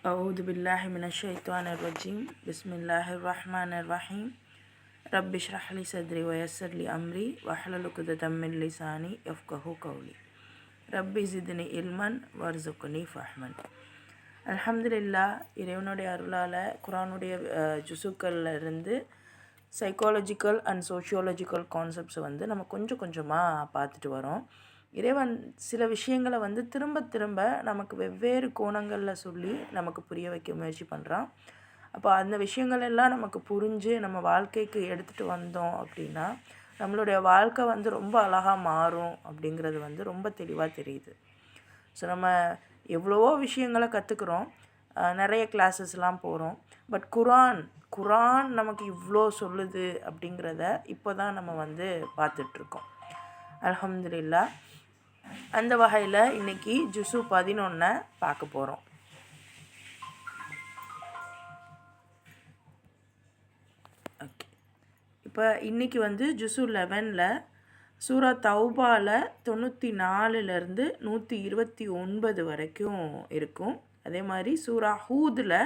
أعوذ بالله من الشيطان الرجيم بسم الله الرحمن الرحيم رب اشرح لي صدري ويسر لي أمري واحلل عقدة من لساني يفقهوا قولي ரப்பி ஜித்னி இல்மன் வர்சுக்னி ஃபஹ்மன். அல்ஹம்துலில்லா, இறைவனுடைய அருளால் குரானுடைய ஜுசுக்கள்ல இருந்து சைக்காலஜிக்கல் அண்ட் சோஷியாலஜிக்கல் கான்செப்ட்ஸை நம்ம கொஞ்சம் கொஞ்சமாக பார்த்துட்டு வரோம். இறைவன் சில விஷயங்களை திரும்ப திரும்ப நமக்கு வெவ்வேறு கோணங்களில் சொல்லி நமக்கு புரிய வைக்க முயற்சி பண்ணுறான். அப்போ அந்த விஷயங்கள் எல்லாம் நமக்கு புரிஞ்சு நம்ம வாழ்க்கைக்கு எடுத்துகிட்டு வந்தோம் அப்படின்னா நம்மளுடைய வாழ்க்கை ரொம்ப அழகாக மாறும் அப்படிங்கிறது ரொம்ப தெளிவாக தெரியுது. ஸோ நம்ம எவ்வளவோ விஷயங்களை கற்றுக்குறோம், நிறைய கிளாஸஸ்லாம் போகிறோம். பட் குரான் நமக்கு இவ்வளோ சொல்லுது அப்படிங்கிறத இப்போ தான் நம்ம பார்த்துட்ருக்கோம். அல்ஹம்துலில்லா. அந்த வகையில் இன்றைக்கி ஜுசு 11 பார்க்க போகிறோம். ஓகே, இப்போ இன்றைக்கி ஜுசு 11ல் சூரா தௌபாவில் 94லேருந்து 129 வரைக்கும் இருக்கும். அதே மாதிரி சூரா ஹூதில்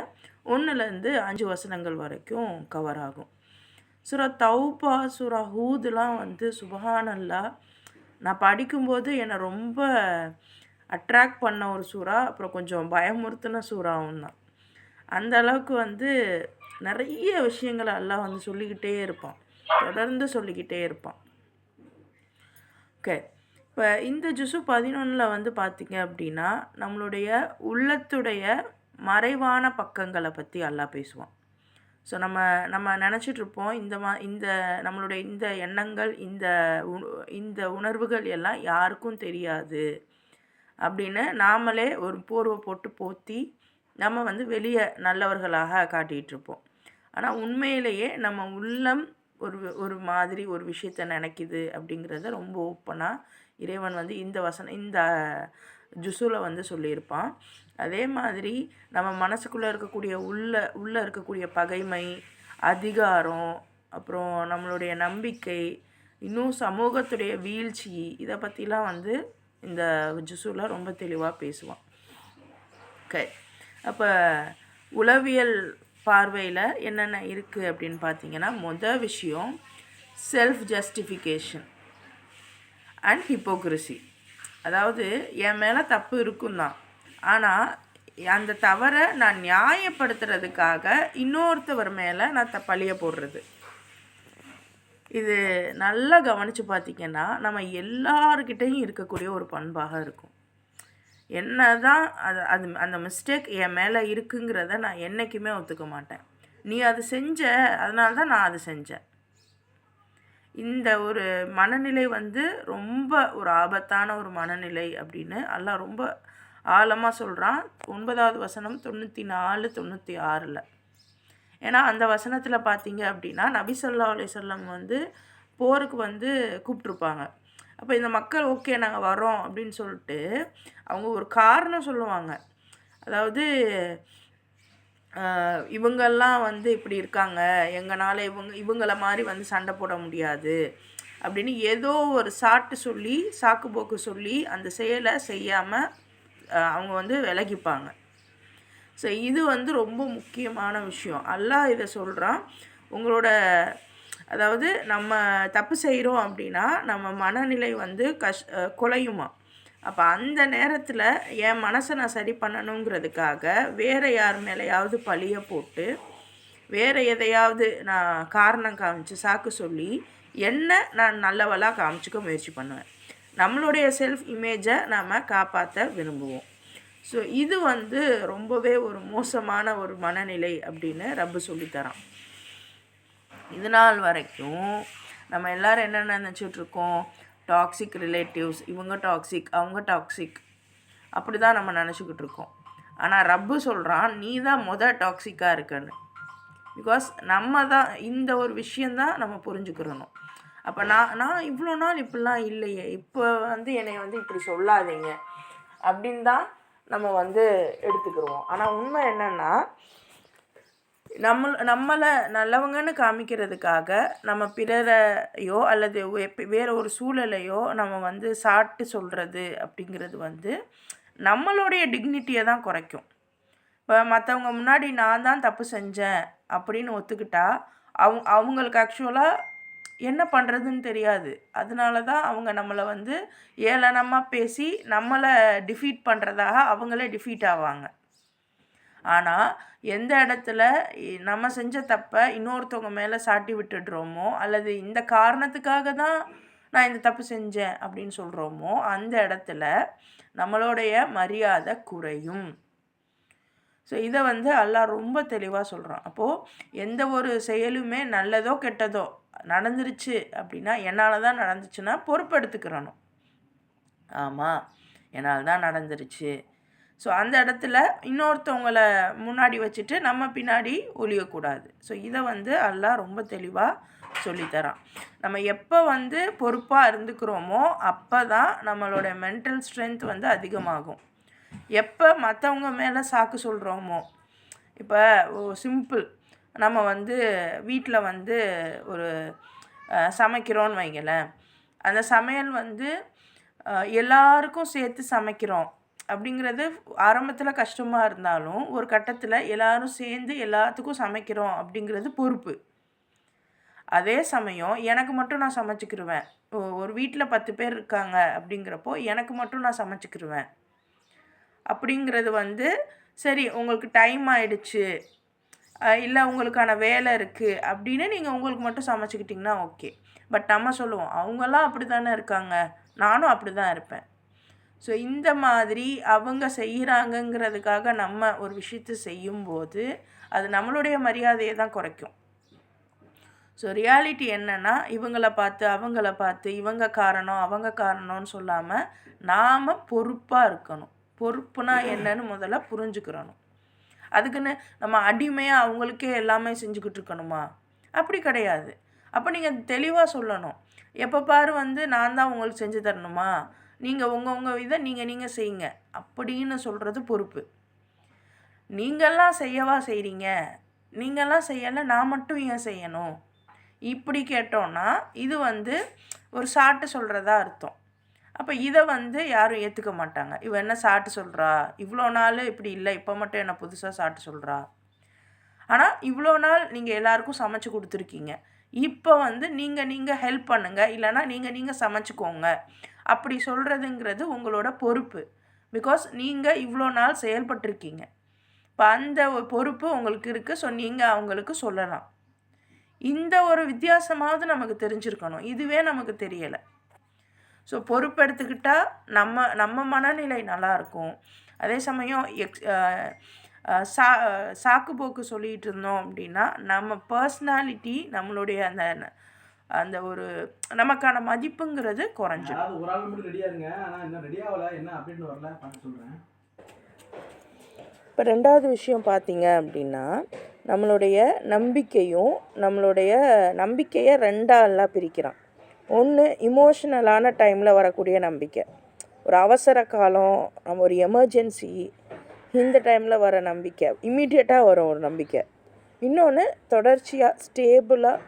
1லேருந்து 5 வசனங்கள் வரைக்கும் கவர் ஆகும். சூரா தௌபா சூரா ஹூதுலாம் சுபஹானல்லா, நான் படிக்கும்போது என்னை ரொம்ப அட்ராக்ட் பண்ண ஒரு சூறா, அப்புறம் கொஞ்சம் பயமுறுத்தின சூறாவும் தான். அந்த அளவுக்கு நிறைய விஷயங்களை அல்லாஹ் சொல்லிக்கிட்டே இருப்பான், தொடர்ந்து சொல்லிக்கிட்டே இருப்பான். ஓகே, இப்போ இந்த ஜுசு 11ல் பார்த்திங்க அப்படின்னா நம்மளுடைய உள்ளத்துடைய மறைவான பக்கங்களை பற்றி அல்லாஹ் பேசுவான். ஸோ நம்ம நினச்சிட்ருப்போம் இந்த நம்மளுடைய இந்த எண்ணங்கள், இந்த உணர்வுகள் எல்லாம் யாருக்கும் தெரியாது அப்படின்னு நாமளே ஒரு போர்வை போட்டு போற்றி நம்ம வெளியே நல்லவர்களாக காட்டிகிட்ருப்போம். ஆனால் உண்மையிலேயே நம்ம உள்ளம் ஒரு மாதிரி ஒரு விஷயத்தை நினைக்குது அப்படிங்கிறத ரொம்ப ஓப்பனாக இறைவன் இந்த ஜுசுவில் சொல்லியிருப்பான். அதே மாதிரி நம்ம மனசுக்குள்ளே இருக்கக்கூடிய உள்ளே இருக்கக்கூடிய பகைமை, அதிகாரம், அப்புறம் நம்மளுடைய நம்பிக்கை, இன்னும் சமூகத்துடைய வீழ்ச்சி, இதை பற்றிலாம் இந்த ஜுசுவில் ரொம்ப தெளிவாக பேசுவான். ஓகே, அப்போ உளவியல் பார்வையில் என்னென்ன இருக்குது அப்படின்னு பார்த்தீங்கன்னா, மொதல் விஷயம் செல்ஃப் ஜஸ்டிஃபிகேஷன் அண்ட் ஹிப்போக்ரஸி. அதாவது என் மேலே தப்பு இருக்கும் தான், ஆனால் அந்த தவறை நான் நியாயப்படுத்துறதுக்காக இன்னொருத்தவர் மேலே நான் பழிய போடுறது. இது நல்லா கவனித்து பார்த்திங்கன்னா நம்ம எல்லார்கிட்டையும் இருக்கக்கூடிய ஒரு பண்பாக இருக்கும். என்ன தான் அந்த மிஸ்டேக் என் மேலே இருக்குங்கிறத நான் என்றைக்குமே ஒத்துக்க மாட்டேன். நீ அது செஞ்ச, அதனால தான் நான் அது செஞ்சேன். இந்த ஒரு மனநிலை ரொம்ப ஒரு ஆபத்தான ஒரு மனநிலை அப்படின்னு அல்லாஹ் ரொம்ப ஆழமாக சொல்கிறான். 9வது வசனம் 94, 96. ஏன்னா அந்த வசனத்தில் பார்த்தீங்க அப்படின்னா நபி ஸல்லல்லாஹு அலைஹி வஸல்லம் போருக்கு கூப்பிட்ருப்பாங்க. அப்போ இந்த மக்கள் ஓகே நாங்கள் வரோம் அப்படின்னு சொல்லிட்டு அவங்க ஒரு காரணம் சொல்லுவாங்க. அதாவது இவங்கெல்லாம் இப்படி இருக்காங்க, எங்களால் இவங்கள மாதிரி சண்டை போட முடியாது அப்படின்னு ஏதோ ஒரு சாக்கு போக்கு சொல்லி அந்த செயலை செய்யாமல் அவங்க விலகிப்பாங்க. ஸோ இது ரொம்ப முக்கியமான விஷயம். அல்லாஹ் இதை சொல்கிறான். உங்களோட அதாவது நம்ம தப்பு செய்கிறோம் அப்படின்னா நம்ம மனநிலை குலையுமா. அப்போ அந்த நேரத்தில் என் மனசை நான் சரி பண்ணணுங்கிறதுக்காக வேறு யார் மேலேயாவது பழிய போட்டு வேறு எதையாவது நான் காரணம் காமிச்சு சாக்கு சொல்லி நான் நல்லவளாக காமிச்சிக்க முயற்சி பண்ணுவேன். நம்மளுடைய செல்ஃப் இமேஜை நாம் காப்பாற்ற விரும்புவோம். ஸோ இது ரொம்பவே ஒரு மோசமான ஒரு மனநிலை அப்படின்னு ரப்பு சொல்லித்தரான். இது நாள் வரைக்கும் நம்ம எல்லோரும் என்ன நினச்சிட்ருக்கோம், டாக்ஸிக் ரிலேட்டிவ்ஸ், இவங்க டாக்ஸிக் அவங்க டாக்ஸிக், அப்படி தான் நம்ம நினச்சிக்கிட்டு இருக்கோம். ஆனால் ரப்பு சொல்கிறான் நீ தான் டாக்ஸிக்காக இருக்குன்னு. பிகாஸ் நம்ம தான் இந்த ஒரு விஷயந்தான் நம்ம புரிஞ்சுக்கிறணும். அப்போ நான் இவ்வளோ நாள் இப்படிலாம் இல்லையே, இப்போ என்னை இப்படி சொல்லாதீங்க அப்படின்னு தான் நம்ம எடுத்துக்கிடுவோம். ஆனால் உண்மை என்னென்னா நம்மளை நல்லவங்கன்னு காமிக்கிறதுக்காக நம்ம பிறரையோ அல்லது வேறு ஒரு சூழலையோ நம்ம சாட்டு சொல்கிறது அப்படிங்கிறது நம்மளுடைய டிக்னிட்டியை தான் குறைக்கும். இப்போ மற்றவங்க முன்னாடி நான் தான் தப்பு செஞ்சேன் அப்படின்னு ஒத்துக்கிட்டா அவங்களுக்கு ஆக்சுவலாக என்ன பண்ணுறதுன்னு தெரியாது. அதனால தான் அவங்க நம்மளை வந்து ஏளனமாக பேசி நம்மளை டிஃபீட் பண்ணுறதாக அவங்களே டிஃபீட் ஆவாங்க. ஆனால் எந்த இடத்துல நம்ம செஞ்ச தப்பை இன்னொருத்தவங்க மேலே சாட்டி விட்டுடுறோமோ, அல்லது இந்த காரணத்துக்காக தான் நான் இந்த தப்பு செஞ்சேன் அப்படின்னு சொல்கிறோமோ, அந்த இடத்துல நம்மளுடைய மரியாதை குறையும். ஸோ இதை வந்து அல்லாஹ் ரொம்ப தெளிவாக சொல்கிறான். அப்போது எந்த ஒரு செயலுமே நல்லதோ கெட்டதோ நடந்துருச்சு அப்படின்னா, என்னால் தான் நடந்துச்சுன்னா பொறுப்பெடுத்துக்கிறணும். ஆமாம், என்னால் தான் நடந்துருச்சு. ஸோ அந்த இடத்துல இன்னொருத்தவங்களை முன்னாடி வச்சுட்டு நம்ம பின்னாடி ஒழியக்கூடாது. ஸோ இதை வந்து அல்லாஹ் ரொம்ப தெளிவாக சொல்லித்தரான். நம்ம எப்போ வந்து பொறுப்பாக இருந்துக்கிறோமோ அப்போ தான் நம்மளோட மென்டல் ஸ்ட்ரென்த் வந்து அதிகமாகும். எப்போ மற்றவங்க மேலே சாக்கு சொல்கிறோமோ, இப்போ சிம்பிள், நம்ம வந்து வீட்டில் வந்து ஒரு சமைக்கிறோன்னு வைங்களேன். அந்த சமையல் வந்து எல்லாருக்கும் சேர்த்து சமைக்கிறோம் அப்படிங்கிறது ஆரம்பத்தில் கஷ்டமாக இருந்தாலும் ஒரு கட்டத்தில் எல்லோரும் சேர்ந்து எல்லாத்துக்கும் சமைக்கிறோம் அப்படிங்கிறது பொறுப்பு. அதே சமயம் எனக்கு மட்டும் நான் சமைச்சிக்கிருவேன். ஒரு வீட்டில் 10 பேர் இருக்காங்க அப்படிங்கிறப்போ எனக்கு மட்டும் நான் சமைச்சிக்கிருவேன் அப்படிங்கிறது வந்து சரி, உங்களுக்கு டைம் ஆயிடுச்சு, இல்லை உங்களுக்கான வேலை இருக்குது அப்படின்னு நீங்கள் உங்களுக்கு மட்டும் சமைச்சிக்கிட்டிங்கன்னா ஓகே. பட் நம்ம சொல்லுவோம், அவங்கெல்லாம் அப்படி தானே இருக்காங்க, நானும் அப்படி தான் இருப்பேன். ஸோ இந்த மாதிரி அவங்க செய்கிறாங்கங்கிறதுக்காக நம்ம ஒரு விஷயத்தை செய்யும்போது அது நம்மளுடைய மரியாதையை தான் குறைக்கும். ஸோ ரியாலிட்டி என்னென்னா, இவங்கள பார்த்து அவங்கள பார்த்து இவங்க காரணம் அவங்க காரணம்னு சொல்லாமல் நாம் பொறுப்பாக இருக்கணும். பொறுப்புனா என்னன்னு முதல்ல புரிஞ்சுக்கிறணும். அதுக்குன்னு நம்ம அடிமையாக அவங்களுக்கே எல்லாமே செஞ்சுக்கிட்டு இருக்கணுமா? அப்படி கிடையாது. அப்போ நீங்கள் தெளிவாக சொல்லணும். எப்போ பாரு வந்து நான் தான் உங்களுக்கு செஞ்சு தரணுமா, நீங்கள் உங்கள் இதை நீங்கள் செய்யுங்க அப்படின்னு சொல்கிறது பொறுப்பு. நீங்கள்லாம் செய்யவா செய்கிறீங்க, நீங்கள்லாம் செய்யலை, நான் மட்டும் ஏன் செய்யணும் இப்படி கேட்டோன்னா இது வந்து ஒரு சாட்டு சொல்கிறதா அர்த்தம். அப்போ இதை வந்து யாரும் ஏற்றுக்க மாட்டாங்க. இவ என்ன சாட்டு சொல்கிறா, இவ்வளோ நாள் இப்படி இல்லை, இப்போ மட்டும் என்ன புதுசாக சாட்டு சொல்கிறா. ஆனால் இவ்வளோ நாள் நீங்கள் எல்லாருக்கும் சமைச்சு கொடுத்துருக்கீங்க, இப்போ வந்து நீங்கள் ஹெல்ப் பண்ணுங்கள், இல்லைனா நீங்கள் சமைச்சிக்கோங்க அப்படி சொல்கிறதுங்கிறது உங்களோட பொறுப்பு. பிகாஸ் நீங்கள் இவ்வளோ நாள் செயல்பட்டுருக்கீங்க. இப்போ அந்த பொறுப்பு உங்களுக்கு இருக்குது. ஸோ நீங்கள் அவங்களுக்கு சொல்லலாம். இந்த ஒரு வித்தியாசமாவது நமக்கு தெரிஞ்சிருக்கணும். இதுவே நமக்கு தெரியலை. ஸோ பொறுப்பெடுத்துக்கிட்டால் நம்ம மனநிலை நல்லாயிருக்கும். அதே சமயம் சாக்கு போக்கு சொல்லிகிட்டு இருந்தோம் அப்படின்னா நம்ம பர்சனாலிட்டி, நம்மளுடைய அந்த அந்த ஒரு நமக்கான மதிப்புங்கிறது குறைஞ்சிடும். ஒரு ஆள் மட்டும் ரெடியாக இருங்க, ஆனால் என்ன ரெடி ஆகலை, என்ன அப்படின்னு வரல பார்த்து சொல்கிறேன். இப்போ ரெண்டாவது விஷயம் பார்த்தீங்க அப்படின்னா, நம்மளுடைய நம்பிக்கையை ரெண்டாலாம் பிரிக்கிறான். ஒன்று இமோஷ்னலான டைமில் வரக்கூடிய நம்பிக்கை, ஒரு அவசர காலம், நம்ம ஒரு எமர்ஜென்சி, இந்த டைமில் வர நம்பிக்கை, இம்மீடியட்டாக வரும் ஒரு நம்பிக்கை. இன்னொன்று தொடர்ச்சியாக ஸ்டேபிளாக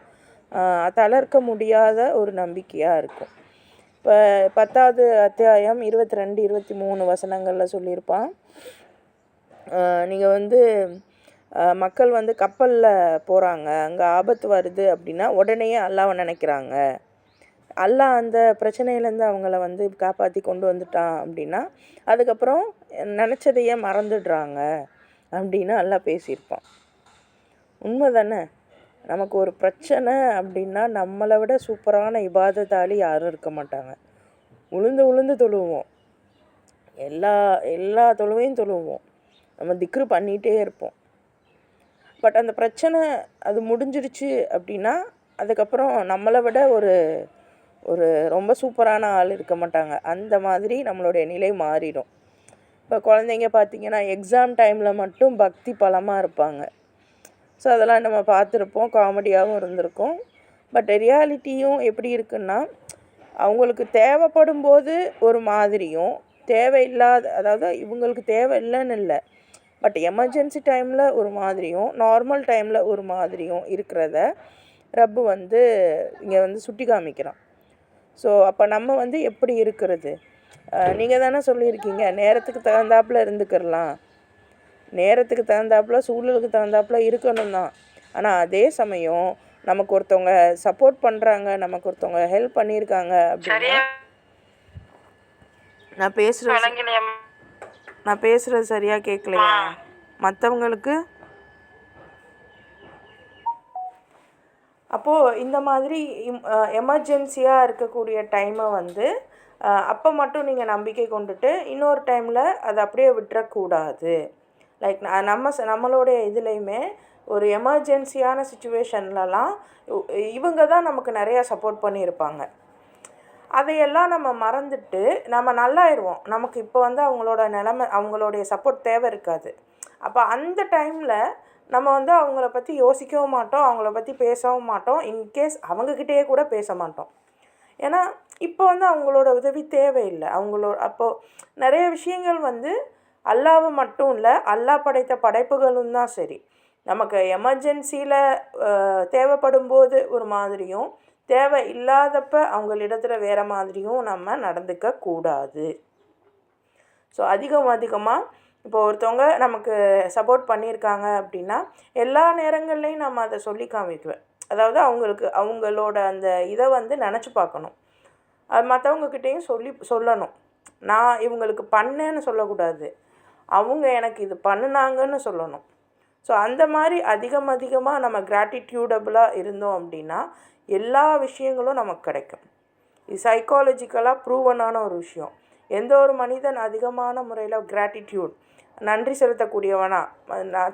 தளர்க்க முடியாத ஒரு நம்பிக்கையாக இருக்கும். இப்போ 10வது அத்தியாயம் 22, 23 வசனங்களில் சொல்லியிருப்பான். நீங்கள் வந்து மக்கள் வந்து கப்பலில் போகிறாங்க, அங்கே ஆபத்து வருது அப்படின்னா உடனே அல்லாஹ்வை நினைக்கிறாங்க. அல்லாஹ் அந்த பிரச்சனையிலேருந்து அவங்கள வந்து காப்பாற்றி கொண்டு வந்துட்டான் அப்படின்னா அதுக்கப்புறம் நினச்சதையே மறந்துடுறாங்க அப்படின்னு அல்லாஹ் பேசியிருப்பான். உண்மை தானே? நமக்கு ஒரு பிரச்சனை அப்படின்னா நம்மளை விட சூப்பரான இபாதத்தாளி யாரும் இருக்க மாட்டாங்க. உளுந்து தொழுவோம், எல்லா தொழுவையும் தொழுவோம், நம்ம திக்ரு பண்ணிகிட்டே இருப்போம். பட் அந்த பிரச்சனை அது முடிஞ்சிடுச்சு அப்படின்னா அதுக்கப்புறம் நம்மளை விட ஒரு ரொம்ப சூப்பரான ஆள் இருக்க மாட்டாங்க. அந்த மாதிரி நம்மளுடைய நிலை மாறிடும். இப்போ குழந்தைங்க பார்த்திங்கன்னா எக்ஸாம் டைமில் மட்டும் பக்தி பலமாக இருப்பாங்க. ஸோ அதெல்லாம் நம்ம பார்த்துருப்போம், காமெடியாகவும் இருந்திருக்கும். பட் ரியாலிட்டியும் எப்படி இருக்குன்னா, அவங்களுக்கு தேவைப்படும் போது ஒரு மாதிரியும், தேவையில்லாத, அதாவது இவங்களுக்கு தேவை இல்லைன்னு இல்லை, பட் எமர்ஜென்சி டைமில் ஒரு மாதிரியும், நார்மல் டைமில் ஒரு மாதிரியும் இருக்கிறத ரப்பு வந்து இங்கே வந்து சுட்டி காமிக்கிறான். ஸோ அப்போ நம்ம வந்து எப்படி இருக்கிறது? நீங்கள் தானே சொல்லியிருக்கீங்க நேரத்துக்கு தகுந்தாப்பில் இருந்துக்கிறலாம், நேரத்துக்கு தகுந்தாப்புல சூழலுக்கு தகுந்தாப்புல இருக்கணும் தான். ஆனால் அதே சமயம் நமக்கு ஒருத்தவங்க சப்போர்ட் பண்ணுறாங்க, நமக்கு ஒருத்தவங்க ஹெல்ப் பண்ணியிருக்காங்க அப்படின்னா நான் பேசுகிறது சரியாக கேட்கலையா மற்றவங்களுக்கு? அப்போது இந்த மாதிரி எமர்ஜென்சியாக இருக்கக்கூடிய டைமை வந்து அப்போ மட்டும் நீங்கள் நம்பிக்கை கொண்டுட்டு இன்னொரு டைமில் அதை அப்படியே விட்டுறக்கூடாது. லைக் நம்மளுடைய இதுலேயுமே ஒரு எமர்ஜென்சியான சுச்சுவேஷன்லலாம் இவங்க தான் நமக்கு நிறையா சப்போர்ட் பண்ணியிருப்பாங்க. அதையெல்லாம் நம்ம மறந்துட்டு நம்ம நல்லாயிடுவோம். நமக்கு இப்போ வந்து அவங்களுடைய சப்போர்ட் தேவை இருக்காது. அப்போ அந்த டைமில் நம்ம வந்து அவங்கள பற்றி யோசிக்கவும் மாட்டோம், அவங்கள பற்றி பேசவும் மாட்டோம், இன்கேஸ் அவங்கக்கிட்டேயே கூட பேச மாட்டோம். ஏன்னா இப்போ வந்து அவங்களோட உதவி தேவையில்லை. அப்போது நிறைய விஷயங்கள் வந்து அல்லாஹ் மட்டும் இல்லை, அல்லாஹ் படைத்த படைப்புகளும் தான் சரி, நமக்கு எமர்ஜென்சியில் தேவைப்படும் போது ஒரு மாதிரியும் தேவை இல்லாதப்ப அவங்களிடத்தில் வேறு மாதிரியும் நம்ம நடந்துக்க கூடாது. ஸோ அதிகமாக இப்போ ஒருத்தவங்க நமக்கு சப்போர்ட் பண்ணியிருக்காங்க அப்படின்னா எல்லா நேரங்கள்லையும் நம்ம அதை சொல்லி காமிக்குவேன். அதாவது அவங்களோட அந்த இதை வந்து நினச்சி பார்க்கணும். அது மற்றவங்கக்கிட்டேயும் சொல்லணும். நான் இவங்களுக்கு பண்ணேன்னு சொல்லக்கூடாது, அவங்க எனக்கு இது பண்ணினாங்கன்னு சொல்லணும். ஸோ அந்த மாதிரி அதிகமாக நம்ம கிராட்டிடியூடபுளாக இருந்தோம் அப்படின்னா எல்லா விஷயங்களும் நமக்கு கிடைக்கும். இது சைக்காலஜிக்கலாக ப்ரூவனான ஒரு விஷயம். எந்த ஒரு மனிதன் அதிகமான முறையில் கிராட்டிடியூட் நன்றி செலுத்தக்கூடியவனா,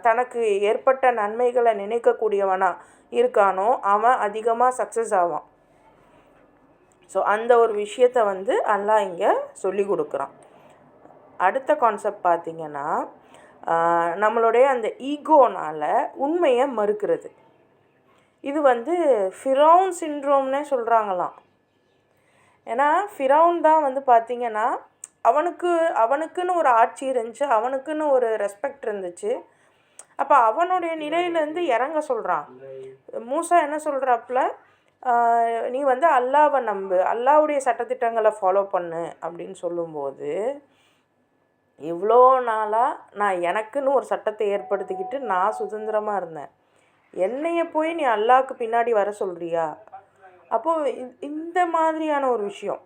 தனக்கு ஏற்பட்ட நன்மைகளை நினைக்கக்கூடியவனா இருக்கானோ அவன் அதிகமாக சக்ஸஸ் ஆவான். ஸோ அந்த ஒரு விஷயத்தை வந்து அல்லாஹ் இங்கே சொல்லி கொடுக்குறான். அடுத்த கான்செப்ட் பார்த்திங்கன்னா நம்மளுடைய அந்த ஈகோனால் உண்மையை மறுக்கிறது. இது வந்து ஃபிரௌன் சிண்ட்ரோம்னே சொல்கிறாங்களாம். ஏன்னா ஃபிரௌன் தான் வந்து பார்த்திங்கன்னா அவனுக்குன்னு ஒரு ஆட்சி இருந்துச்சு, அவனுக்குன்னு ஒரு ரெஸ்பெக்ட் இருந்துச்சு. அப்போ அவனுடைய நிலையிலேருந்து இறங்க சொல்கிறான். மூசா என்ன சொல்கிறாப்புல, நீ வந்து அல்லாவை நம்பு, அல்லாவுடைய சட்டத்திட்டங்களை ஃபாலோ பண்ணு அப்படின்னு சொல்லும்போது, இவ்வளோ நாளாக நான் எனக்குன்னு ஒரு சட்டத்தை ஏற்படுத்திக்கிட்டு நான் சுதந்திரமாக இருந்தேன், என்னைய போய் நீ அல்லாவுக்கு பின்னாடி வர சொல்கிறியா? அப்போது இந்த மாதிரியான ஒரு விஷயம்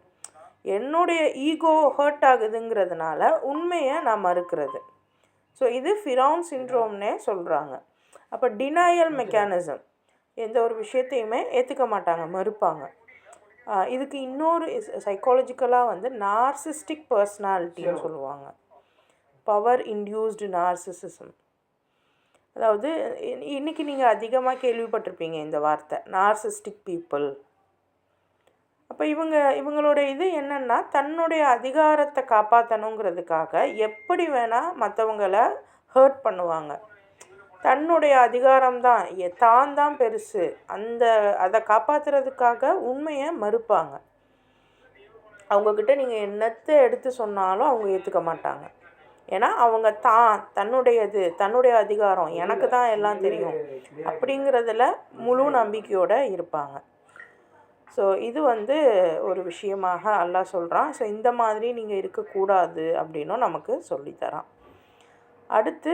என்னுடைய ஈகோ ஹர்ட் ஆகுதுங்கிறதுனால உண்மையை நான் மறுக்கிறது. ஸோ இது ஃபிரௌன் சிண்ட்ரோம்னே சொல்கிறாங்க. அப்போ டினாயல் மெக்கானிசம், எந்த ஒரு விஷயத்தையுமே ஏற்றுக்க மாட்டாங்க, மறுப்பாங்க. இதுக்கு இன்னொரு சைக்காலஜிக்கலாக வந்து நார்சிஸ்டிக் பர்சனாலிட்டின்னு சொல்லுவாங்க, பவர் இன்டியூஸ்டு நார்சிசிசம். அதாவது இன்றைக்கி நீங்கள் அதிகமாக கேள்விப்பட்டிருப்பீங்க இந்த வார்த்தை, நார்சிஸ்டிக் பீப்புள். அப்போ இவங்களோட இது என்னென்னா, தன்னுடைய அதிகாரத்தை காப்பாற்றணுங்கிறதுக்காக எப்படி வேணால் மற்றவங்களை ஹர்ட் பண்ணுவாங்க. தன்னுடைய அதிகாரம்தான், தான் பெருசு, அதை காப்பாற்றுறதுக்காக உண்மையை மறுப்பாங்க. அவங்கக்கிட்ட நீங்கள் என்னத்தை எடுத்து சொன்னாலும் அவங்க ஏற்றுக்க மாட்டாங்க. ஏன்னா அவங்க தன்னுடைய அதிகாரம், எனக்கு தான் எல்லாம் தெரியும் அப்படிங்கிறதுல முழு நம்பிக்கையோடு இருப்பாங்க. ஸோ இது வந்து ஒரு விஷயமாக அல்லாஹ் சொல்கிறான். ஸோ இந்த மாதிரி நீங்கள் இருக்கக்கூடாது அப்படின்னும் நமக்கு சொல்லித்தரான். அடுத்து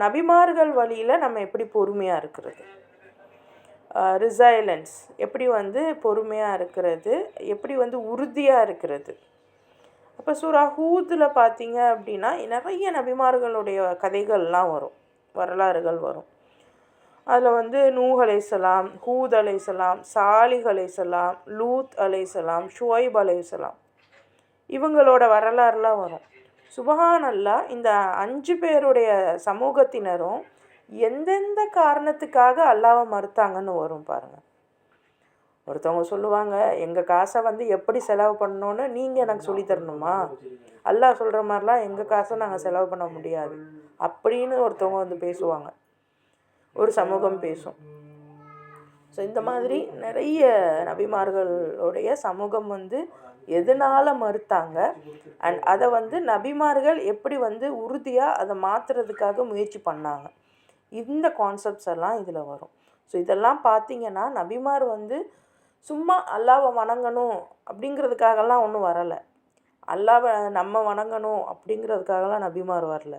நபிமார்கள் வழியில் நம்ம எப்படி பொறுமையாக இருக்கிறது, ரிசைலன்ஸ் எப்படி வந்து பொறுமையாக இருக்கிறது, எப்படி வந்து உறுதியாக இருக்கிறது. அப்போ சூரா ஹூதில் பார்த்தீங்க அப்படின்னா நிறைய நபிமார்களுடைய கதைகள்லாம் வரும், வரலாறுகள் வரும். அதில் வந்து நூஹ் அலைஹிஸ்ஸலாம், ஹூத் அலைஹிஸ்ஸலாம், சாலிஹ் அலைஹிஸ்ஸலாம், லூத் அலைஹிஸ்ஸலாம், ஷுவைப் அலைஹிஸ்ஸலாம், இவங்களோட வரலாறுலாம் வரும். சுபஹானல்லாஹ், இந்த 5 பேருடைய சமூகத்தினரும் எந்தெந்த காரணத்துக்காக அல்லாஹ்வை மறுத்தாங்கன்னு வரும் பாருங்கள். ஒருத்தவங்க சொல்லுவாங்க, எங்கள் காசை வந்து எப்படி செலவு பண்ணணுன்னு நீங்கள் எனக்கு சொல்லித்தரணுமா, அல்லாஹ் சொல்கிற மாதிரிலாம் எங்கள் காசை நாங்கள் செலவு பண்ண முடியாது அப்படின்னு ஒருத்தவங்க வந்து பேசுவாங்க, ஒரு சமூகம் பேசும். ஸோ இந்த மாதிரி நிறைய நபிமார்களுடைய சமூகம் வந்து எதனால் மறுத்தாங்க, அண்ட் அதை வந்து நபிமார்கள் எப்படி வந்து உறுதியாக அதை மாற்றுறதுக்காக முயற்சி பண்ணாங்க, இந்த கான்செப்ட்ஸ் எல்லாம் இதில் வரும். ஸோ இதெல்லாம் பார்த்திங்கன்னா நபிமார் வந்து சும்மா அல்லாவை வணங்கணும் அப்படிங்கிறதுக்காகலாம் ஒன்றும் வரலை, அல்லாவை நம்ம வணங்கணும் அப்படிங்கிறதுக்காகலாம் நபிமார் வரல.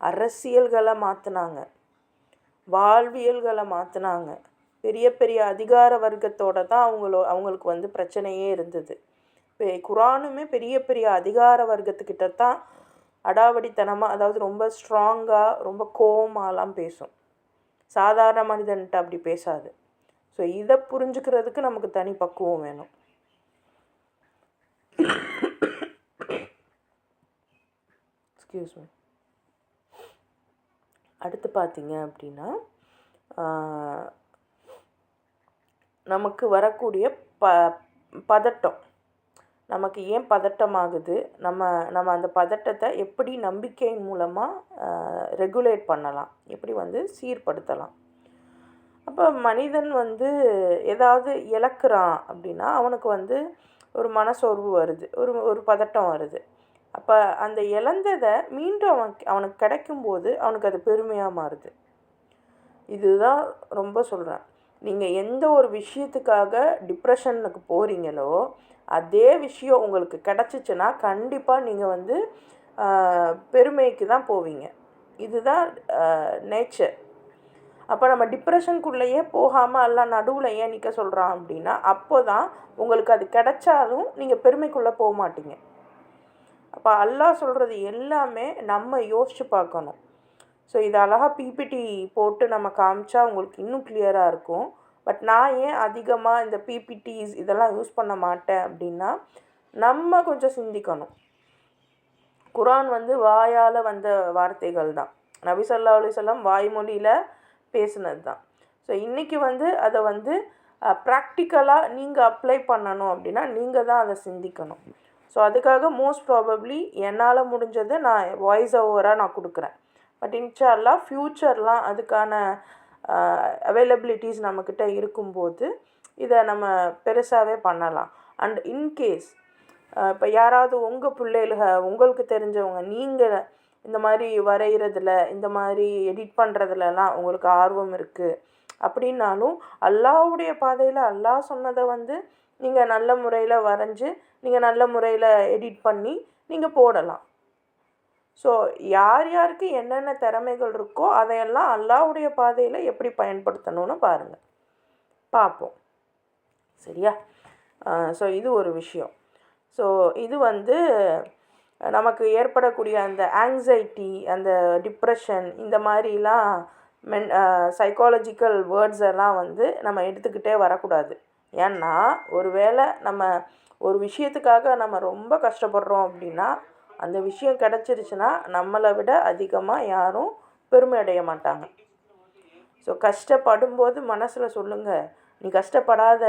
அரசியல்களை மாற்றினாங்க, வாழ்வியல்களை மாற்றினாங்க. பெரிய பெரிய அதிகார வர்க்கத்தோடு தான் அவங்களுக்கு வந்து பிரச்சனையே இருந்தது. குரானுமே பெரிய பெரிய அதிகார வர்க்கத்துக்கிட்ட தான் அடாவடித்தனமாக, அதாவது ரொம்ப ஸ்ட்ராங்காக, ரொம்ப கோவமாலாம் பேசும். சாதாரண மனிதன்ட்டு அப்படி பேசாது. ஸோ இதை புரிஞ்சுக்கிறதுக்கு நமக்கு தனி பக்குவம் வேணும். Excuse me. அடுத்து பார்த்தீங்க அப்படின்னா நமக்கு வரக்கூடிய பதட்டம், நமக்கு ஏன் பதட்டமாகுது, நம்ம அந்த பதட்டத்தை எப்படி நம்பிக்கையின் மூலமாக ரெகுலேட் பண்ணலாம், எப்படி வந்து சீர்படுத்தலாம். அப்போ மனிதன் வந்து ஏதாவது இழக்கிறான் அப்படின்னா அவனுக்கு வந்து ஒரு மனசோர்வு வருது, ஒரு பதட்டம் வருது. அப்போ அந்த இழந்ததை மீண்டும் அவனுக்கு கிடைக்கும்போது அவனுக்கு அது பெருமையாக மாறுது. இதுதான் ரொம்ப சொல்கிறேன். நீங்கள் எந்த ஒரு விஷயத்துக்காக டிப்ரெஷனுக்கு போகிறீங்களோ அதே விஷயம் உங்களுக்கு கிடச்சிச்சின்னா கண்டிப்பாக நீங்கள் வந்து பெருமைக்கு தான் போவீங்க. இதுதான் நேச்சர். அப்போ நம்ம டிப்ரெஷனுக்குள்ளேயே போகாமல் எல்லாம் நடுவில் ஏன் நிற்க சொல்கிறான் அப்படின்னா அப்போ தான் உங்களுக்கு அது கிடைச்சாலும் நீங்கள் பெருமைக்குள்ளே போக மாட்டீங்க. அப்போ அல்லாஹ் சொல்கிறது எல்லாமே நம்ம யோசித்து பார்க்கணும். ஸோ இது அழகாக பிபிடி போட்டு நம்ம காமிச்சா உங்களுக்கு இன்னும் கிளியராக இருக்கும். பட் நான் ஏன் அதிகமாக இந்த பிபிடிஸ் இதெல்லாம் யூஸ் பண்ண மாட்டேன் அப்படின்னா நம்ம கொஞ்சம் சிந்திக்கணும். குரான் வந்து வாயால் வந்த வார்த்தைகள் தான், நபி ஸல்லல்லாஹு அலைஹி வஸல்லம் வாய்மொழியில் பேசுனது தான். ஸோ இன்றைக்கி வந்து அதை வந்து ப்ராக்டிக்கலாக நீங்கள் அப்ளை பண்ணணும் அப்படின்னா நீங்கள் தான் அதை சிந்திக்கணும். ஸோ அதுக்காக மோஸ்ட் ப்ராபப்ளி என்னால் முடிஞ்சதை நான் வாய்ஸ் ஓவராக நான் கொடுக்குறேன். பட் இன்ஷா அல்லாஹ் ஃப்யூச்சர்லாம் அதுக்கான அவைலபிலிட்டிஸ் நம்மக்கிட்ட இருக்கும்போது இதை நம்ம பெருசாகவே பண்ணலாம். அண்ட் இன்கேஸ் இப்போ யாராவது உங்கள் பிள்ளைகளுக, உங்களுக்கு தெரிஞ்சவங்க, நீங்கள் இந்த மாதிரி வரைகிறதுல, இந்த மாதிரி எடிட் பண்ணுறதுலலாம் உங்களுக்கு ஆர்வம் இருக்குது அப்படின்னாலும் அல்லாஹ்வுடைய பாதையில் அல்லாஹ் சொன்னதை வந்து நீங்கள் நல்ல முறையில் வரைஞ்சி, நீங்கள் நல்ல முறையில் எடிட் பண்ணி நீங்கள் போடலாம். ஸோ யார் யாருக்கு என்னென்ன திறமைகள் இருக்கோ அதையெல்லாம் அல்லாஹ்வுடைய பாதையில் எப்படி பயன்படுத்தணும்னு பார்ப்போம். சரியா? ஸோ இது ஒரு விஷயம். ஸோ இது வந்து நமக்கு ஏற்படக்கூடிய அந்த ஆங்ஸைட்டி, அந்த டிப்ரெஷன், இந்த மாதிரிலாம் சைக்காலஜிக்கல் வேர்ட்ஸ் எல்லாம் வந்து நம்ம எடுத்துக்கிட்டே வரக்கூடாது. ஏன்னா ஒருவேளை நம்ம ஒரு விஷயத்துக்காக நம்ம ரொம்ப கஷ்டப்படுறோம் அப்படின்னா அந்த விஷயம் கிடச்சிருச்சுன்னா நம்மளை விட அதிகமாக யாரும் பெருமை அடைய மாட்டாங்க. ஸோ கஷ்டப்படும்போது மனசில் சொல்லுங்கள், நீ கஷ்டப்படாத,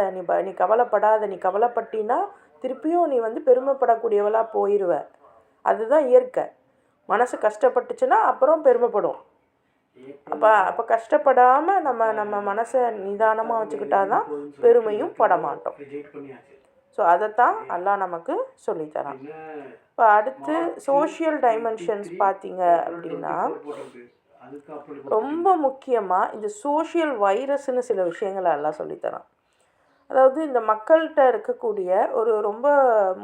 நீ கவலைப்படாத, நீ கவலைப்பட்டினா திருப்பியும் நீ வந்து பெருமைப்படக்கூடியவளாக போயிடுவ. அதுதான் இயற்கை. மனசு கஷ்டப்பட்டுச்சுன்னா அப்புறம் பெருமைப்படும். அப்போ கஷ்டப்படாமல் நம்ம மனசை நிதானமாக வச்சுக்கிட்டா தான் பெருமையும் படமாட்டோம். ஸோ அதைத்தான் அல்லாஹ் நமக்கு சொல்லித்தரான். இப்போ அடுத்து சோஷியல் டைமென்ஷன்ஸ் பார்த்தீங்க அப்படின்னா ரொம்ப முக்கியமாக இந்த சோஷியல் வைரஸ்னு சில விஷயங்களை எல்லாம் சொல்லித்தரான். அதாவது இந்த மக்கள்கிட்ட இருக்கக்கூடிய ஒரு ரொம்ப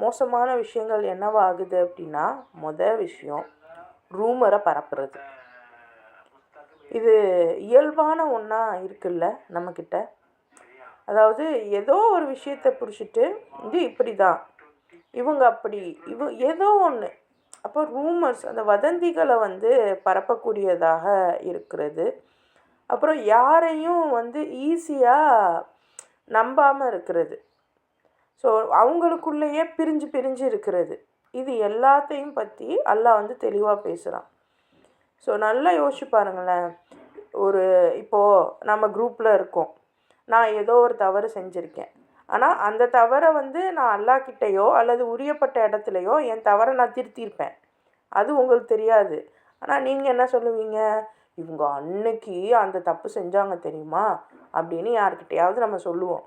மோசமான விஷயங்கள் என்னவாகுது அப்படின்னா விஷயம் ரூமரை பரப்புறது. இது இயல்பான ஒன்றா இருக்குல்ல நம்மக்கிட்ட. அதாவது ஏதோ ஒரு விஷயத்தை பிடிச்சிட்டு இது இப்படி தான், இவங்க அப்படி, ஏதோ ஒன்று. அப்போ ரூமர்ஸ், அந்த வதந்திகளை வந்து பரப்பக்கூடியதாக இருக்கிறது. அப்புறம் யாரையும் வந்து ஈஸியாக நம்பாமல் இருக்கிறது. ஸோ அவங்களுக்குள்ளேயே பிரிஞ்சு இருக்கிறது. இது எல்லாத்தையும் பற்றி அல்லாஹ் வந்து தெளிவாக பேசுகிறான். ஸோ நல்லா யோசிச்சு பாருங்களேன். இப்போது நம்ம குரூப்பில் இருக்கோம், நான் ஏதோ ஒரு தவறு செஞ்சுருக்கேன். ஆனால் அந்த தவறை வந்து நான் அல்லாஹ்கிட்டேயோ அல்லது உரியப்பட்ட இடத்துலையோ என் தவறை நான் திருத்தியிருப்பேன். அது உங்களுக்கு தெரியாது. ஆனால் நீங்கள் என்ன சொல்லுவீங்க, இவங்க அன்னைக்கு அந்த தப்பு செஞ்சாங்க தெரியுமா அப்படின்னு யார்கிட்டையாவது நம்ம சொல்லுவோம்.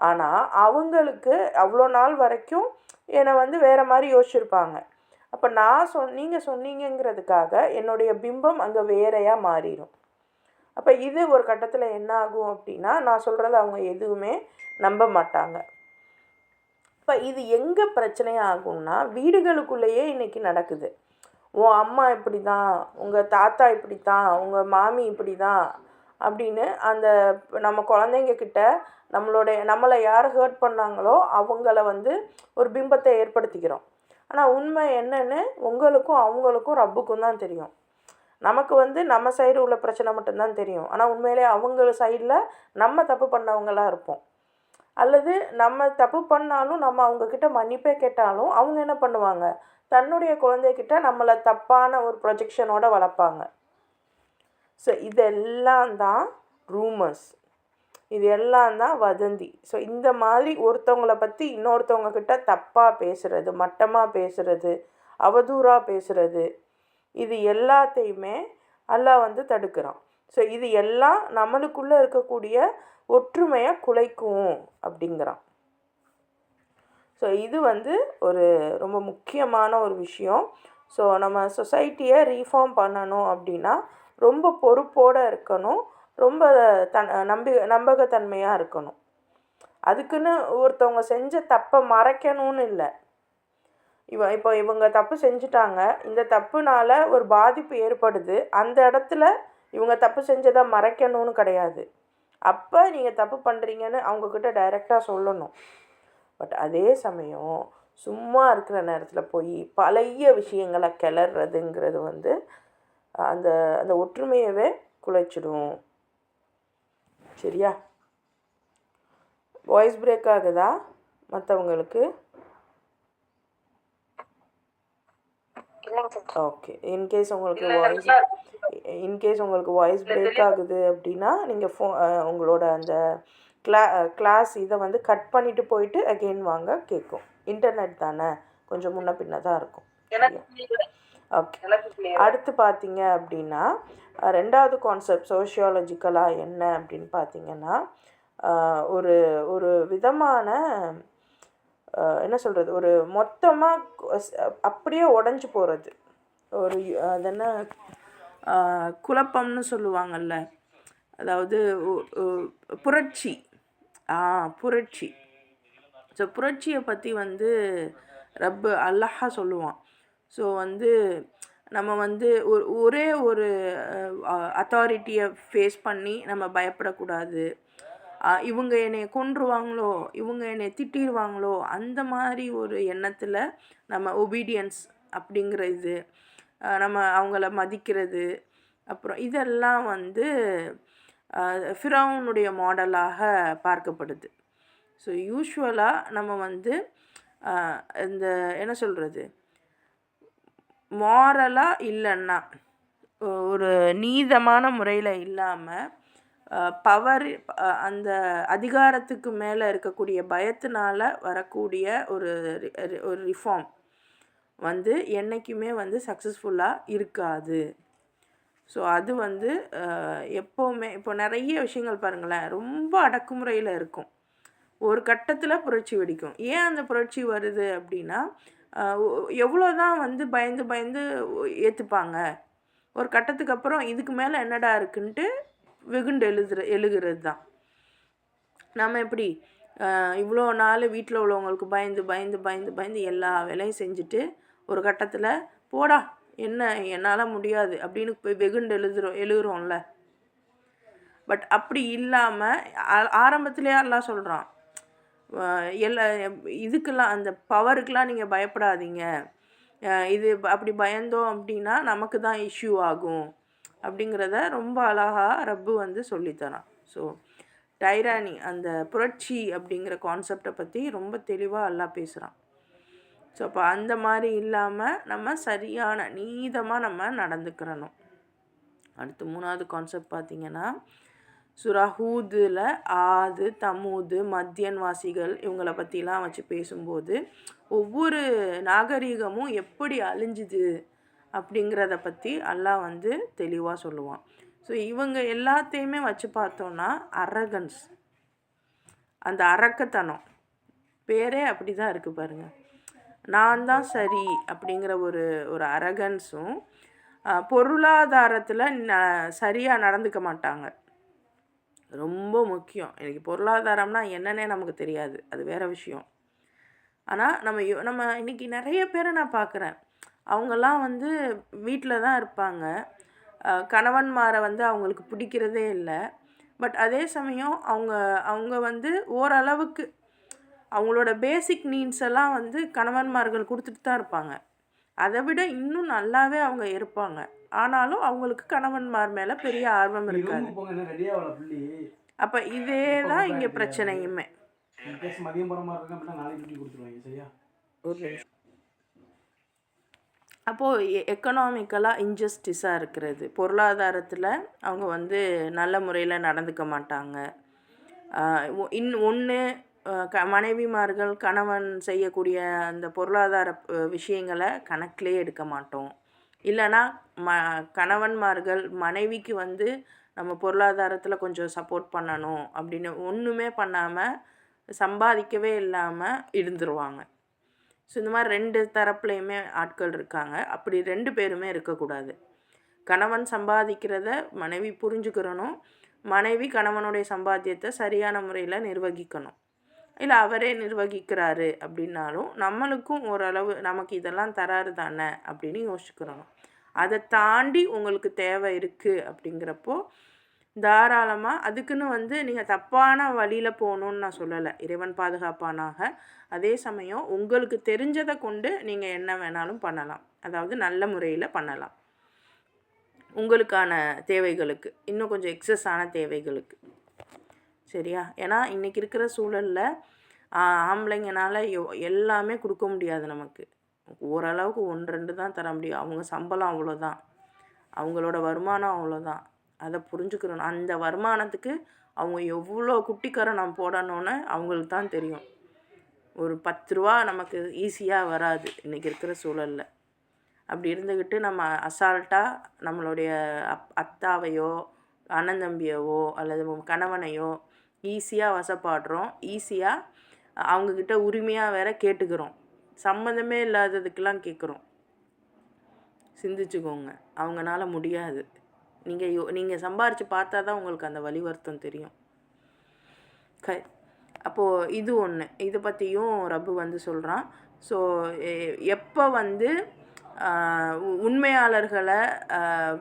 ஆனால் அவங்களுக்கு அவ்வளோ நாள் வரைக்கும் என்னை வந்து வேறு மாதிரி யோசிச்சுருப்பாங்க. அப்போ நீங்கள் சொன்னீங்கிறதுக்காக என்னுடைய பிம்பம் அங்கே வேறையாக மாறிடும். அப்போ இது ஒரு கட்டத்தில் என்ன ஆகும் அப்படின்னா நான் சொல்கிறத அவங்க எதுவுமே நம்ப மாட்டாங்க. இப்போ இது எங்கே பிரச்சனையாகும்னா வீடுகளுக்குள்ளேயே இன்றைக்கி நடக்குது. உன் அம்மா இப்படி தான், உங்கள் தாத்தா இப்படி தான், உங்கள் மாமி இப்படி தான் அப்படின்னு அந்த நம்ம குழந்தைங்க கிட்ட நம்மளை யார் ஹர்ட் பண்ணாங்களோ அவங்கள வந்து ஒரு பிம்பத்தை ஏற்படுத்திக்கிறோம். ஆனால் உண்மை என்னன்னு உங்களுக்கும் அவங்களுக்கும் ரப்புக்கும் தான் தெரியும். நமக்கு வந்து நம்ம சைடு உள்ள பிரச்சனை மட்டும்தான் தெரியும். ஆனால் உண்மையிலே அவங்க சைடில் நம்ம தப்பு பண்ணவங்களாக இருப்போம். அல்லது நம்ம தப்பு பண்ணாலும் நம்ம அவங்கக்கிட்ட மன்னிப்பே கேட்டாலும் அவங்க என்ன பண்ணுவாங்க, தன்னுடைய குழந்தைகிட்ட நம்மளை தப்பான ஒரு ப்ரொஜெக்ஷனோட வளர்ப்பாங்க. ஸோ இதெல்லாம் தான் ரூமர்ஸ், இது எல்லாம் தான் வதந்தி. ஸோ இந்த மாதிரி ஒருத்தவங்களை பற்றி இன்னொருத்தவங்கக்கிட்ட தப்பாக பேசுகிறது, மட்டமாக பேசுகிறது, அவதூறாக பேசுகிறது, இது எல்லாத்தையுமே அல்லாஹ் வந்து தடுக்கிறான். ஸோ இது எல்லாம் நம்மளுக்குள்ளே இருக்கக்கூடிய ஒற்றுமையை குலைக்கும் அப்படிங்கிறான். ஸோ இது வந்து ஒரு ரொம்ப முக்கியமான ஒரு விஷயம். ஸோ நம்ம சொசைட்டியை ரீஃபார்ம் பண்ணணும் அப்படின்னா ரொம்ப பொறுப்போடு இருக்கணும், ரொம்ப நம்பகத்தன்மையாக இருக்கணும். அதுக்குன்னு ஒருத்தவங்க செஞ்ச தப்பை மறைக்கணும்னு இல்லை. இப்போ இவங்க தப்பு செஞ்சுட்டாங்க, இந்த தப்புனால் ஒரு பாதிப்பு ஏற்படுது, அந்த இடத்துல இவங்க தப்பு செஞ்சதை மறைக்கணும்னு கிடையாது. அப்போ நீங்கள் தப்பு பண்ணுறீங்கன்னு அவங்கக்கிட்ட டைரெக்டாக சொல்லணும். பட் அதே சமயம் சும்மா இருக்கிற நேரத்தில் போய் பழைய விஷயங்களை கிளறதுங்கிறது வந்து அந்த அந்த ஒற்றுமையவே குலைச்சிடும். சரியா? வாய்ஸ் பிரேக் ஆகுதா மற்றவங்களுக்கு? ஓகே. இன்கேஸ் உங்களுக்கு வாய்ஸ் பிரேக் ஆகுது அப்படின்னா நீங்கள் உங்களோட அந்த கிளாஸ் இதை வந்து கட் பண்ணிவிட்டு போயிட்டு அகெயின் வாங்க, கேட்கும். இன்டர்நெட் தானே, கொஞ்சம் முன்ன பின்ன தான் இருக்கும். ஓகே. அடுத்து பார்த்தீங்க அப்படின்னா ரெண்டாவது கான்செப்ட் சோஷியாலஜிக்கலாக என்ன அப்படின்னு பார்த்தீங்கன்னா ஒரு ஒரு விதமான என்ன சொல்கிறது, ஒரு மொத்தமாக அப்படியே உடஞ்சி போகிறது, ஒரு அது என்ன குழப்பம்னு சொல்லுவாங்கள்ல, அதாவது புரட்சி. புரட்சி. ஸோ புரட்சியை பற்றி வந்து ரப்பு அல்லாஹ் சொல்லுவான். ஸோ வந்து நம்ம வந்து ஒரே ஒரு அத்தாரிட்டியை ஃபேஸ் பண்ணி நம்ம பயப்படக்கூடாது. இவங்க என்னை கொன்றுவாங்களோ, இவங்க என்னை திட்டிடுவாங்களோ, அந்த மாதிரி ஒரு எண்ணத்தில் நம்ம ஒபீடியன்ஸ் அப்படிங்கிற இது, நம்ம அவங்கள மதிக்கிறது, அப்புறம் இதெல்லாம் வந்து ஃபிரௌனுடைய மாடலாக பார்க்கப்படுது. ஸோ யூஸ்வலாக நம்ம வந்து இந்த என்ன சொல்கிறது, மாரலாக இல்லைன்னா ஒரு நீதமான முறையில் இல்லாமல் பவர் அந்த அதிகாரத்துக்கு மேலே இருக்கக்கூடிய பயத்தினால் வரக்கூடிய ஒரு ரிஃபார்ம் வந்து என்றைக்குமே வந்து சக்ஸஸ்ஃபுல்லாக இருக்காது. ஸோ அது வந்து எப்போவுமே இப்போ நிறைய விஷயங்கள் பாருங்களேன், ரொம்ப அடக்குமுறையில் இருக்கும், ஒரு கட்டத்தில் புரட்சி வெடிக்கும். ஏன் அந்த புரட்சி வருது அப்படின்னா எவ்வளோ தான் வந்து பயந்து பயந்து ஏற்றுப்பாங்க, ஒரு கட்டத்துக்கு அப்புறம் இதுக்கு மேலே என்னடா இருக்குன்ட்டு வெகுண்டு எழுகிறது தான். நம்ம எப்படி இவ்வளோ நாள் வீட்டில் உள்ளவங்களுக்கு பயந்து பயந்து பயந்து பயந்து எல்லா வேலையும் செஞ்சுட்டு ஒரு கட்டத்தில் போடா என்ன என்னால் முடியாது அப்படின்னு போய் வெகுண்டு எழுதுறோம்ல. பட் அப்படி இல்லாமல் ஆரம்பத்திலே எல்லாம் சொல்கிறான், இதுக்கெல்லாம் அந்த பவருக்கெலாம் நீங்கள் பயப்படாதீங்க, இது அப்படி பயந்தோம் அப்படின்னா நமக்கு தான் இஷ்யூ ஆகும் அப்படிங்கிறத ரொம்ப அழகாக ரப்பு வந்து சொல்லித்தரான். ஸோ டைரானி, அந்த புரட்சி அப்படிங்கிற கான்செப்டை பற்றி ரொம்ப தெளிவாக எல்லாம் பேசுகிறான். ஸோ அப்போ அந்த மாதிரி இல்லாமல் நம்ம சரியான நீதமாக நம்ம நடந்துக்கிறணும். அடுத்து மூணாவது கான்செப்ட் பார்த்திங்கன்னா சுரஹூதில் ஆது, தமூது, மத்தியன்வாசிகள் இவங்களை பற்றிலாம் வச்சு பேசும்போது ஒவ்வொரு நாகரீகமும் எப்படி அழிஞ்சுது அப்படிங்கிறத பற்றி அல்லாஹ் வந்து தெளிவாக சொல்லுவான். ஸோ இவங்க எல்லாத்தையுமே வச்சு பார்த்தோன்னா அரகன்ஸ், அந்த அரக்கத்தனம் பேரே அப்படி தான் இருக்குது பாருங்கள். நான் தான் சரி அப்படிங்கிற ஒரு அரகன்ஸும், பொருளாதாரத்தில் சரியாக நடந்துக்க மாட்டாங்க. ரொம்ப முக்கியம். எனக்கு பொருளாதாரம்னா என்னன்னே நமக்கு தெரியாது, அது வேறு விஷயம். ஆனால் நம்ம இன்றைக்கி நிறைய பேரை நான் பார்க்குறேன், அவங்கெல்லாம் வந்து வீட்டில் தான் இருப்பாங்க. கணவன்மாரை வந்து அவங்களுக்கு பிடிக்கிறதே இல்லை. பட் அதே சமயம் அவங்க அவங்க வந்து ஓரளவுக்கு அவங்களோட பேசிக் நீட்ஸ் எல்லாம் வந்து கணவன்மார்கள் கொடுத்துட்டு தான் இருப்பாங்க. அதை விட இன்னும் நல்லாவே அவங்க இருப்பாங்க. ஆனாலும் அவங்களுக்கு கணவன்மார் மேலே பெரிய ஆர்வம் நீ இருக்காது. ரூமுக்கு போங்க, என்ன ரெடி ஆகல புள்ளி. அப்போ இதே எப்போ தான் கூப்பிட்டா இங்கே எனக்கு தெரியாது. பிரச்சனையுமே. இன்கேஸ் மதியம் போகிற மாதிரி இருக்கு அப்படின்னா நாளைக்கு டூட்டி கொடுத்துருவாங்க. சரியா? ஒரு நிமிஷம். அப்போது எக்கனாமிக்கலாக இன்ஜஸ்டிஸாக இருக்கிறது, பொருளாதாரத்தில் அவங்க வந்து நல்ல முறையில் நடந்துக்க மாட்டாங்க. ஒன்று மனைவிமார்கள் கணவன் செய்யக்கூடிய அந்த பொருளாதார விஷயங்களை கணக்கிலே எடுக்க மாட்டோம். இல்லைனா கணவன்மார்கள் மனைவிக்கு வந்து நம்ம பொருளாதாரத்தில் கொஞ்சம் சப்போர்ட் பண்ணணும் அப்படின்னு ஒன்றுமே பண்ணாமல் சம்பாதிக்கவே இல்லாமல் இருந்துருவாங்க. ஸோ இந்த மாதிரி 2 தரப்புலையுமே ஆட்கள் இருக்காங்க. அப்படி 2 பேருமே இருக்கக்கூடாது. கணவன் சம்பாதிக்கிறத மனைவி புரிஞ்சுக்கிறணும். மனைவி கணவனுடைய சம்பாத்தியத்தை சரியான முறையில் நிர்வகிக்கணும். இல்லை அவரே நிர்வகிக்கிறாரு அப்படின்னாலும் நம்மளுக்கும் ஓரளவு நமக்கு இதெல்லாம் தராரு தானே அப்படின்னு யோசிச்சுக்கிறணும். அதை தாண்டி உங்களுக்கு தேவை இருக்குது அப்படிங்கிறப்போ தாராளமாக அதுக்குன்னு வந்து நீங்கள் தப்பான வழியில் போகணுன்னு நான் சொல்லலை. இறைவன் பாதுகாப்பானாக. அதே சமயம் உங்களுக்கு தெரிஞ்சதை கொண்டு நீங்கள் என்ன வேணாலும் பண்ணலாம். அதாவது நல்ல முறையில் பண்ணலாம். உங்களுக்கான தேவைகளுக்கு, இன்னும் கொஞ்சம் எக்ஸஸான தேவைகளுக்கு. சரியா? ஏன்னா இன்றைக்கி இருக்கிற சூழலில் ஆம்பளைங்கனால எல்லாமே கொடுக்க முடியாது நமக்கு. ஓரளவுக்கு 1-2 தான் தர முடியும். அவங்க சம்பளம் அவ்வளோதான், அவங்களோட வருமானம் அவ்வளோதான். அதை புரிஞ்சுக்கிறணும். அந்த வருமானத்துக்கு அவங்க எவ்வளோ குட்டிக்கரணம் போடணும்னு அவங்களுக்கு தான் தெரியும். ஒரு 10 ரூபா நமக்கு ஈஸியாக வராது இன்றைக்கி இருக்கிற சூழலில். அப்படி இருந்துக்கிட்டு நம்ம அசால்ட்டாக நம்மளுடைய அத்தாவையோ அண்ணன் தம்பியவோ அல்லது கணவனையோ ஈஸியாக வசப்பாடுறோம். ஈஸியாக அவங்கக்கிட்ட உரிமையாக வேற கேட்டுக்கிறோம். சம்மந்தமே இல்லாததுக்கெல்லாம் கேட்குறோம். சிந்திச்சுக்கோங்க. அவங்களால முடியாது. நீங்கள் சம்பாரித்து பார்த்தா தான் உங்களுக்கு அந்த வலி வருத்தம் தெரியும். அப்போது இது ஒன்று. இதை பற்றியும் ரப்பு வந்து சொல்கிறான். ஸோ எப்போ வந்து உண்மையாளர்களை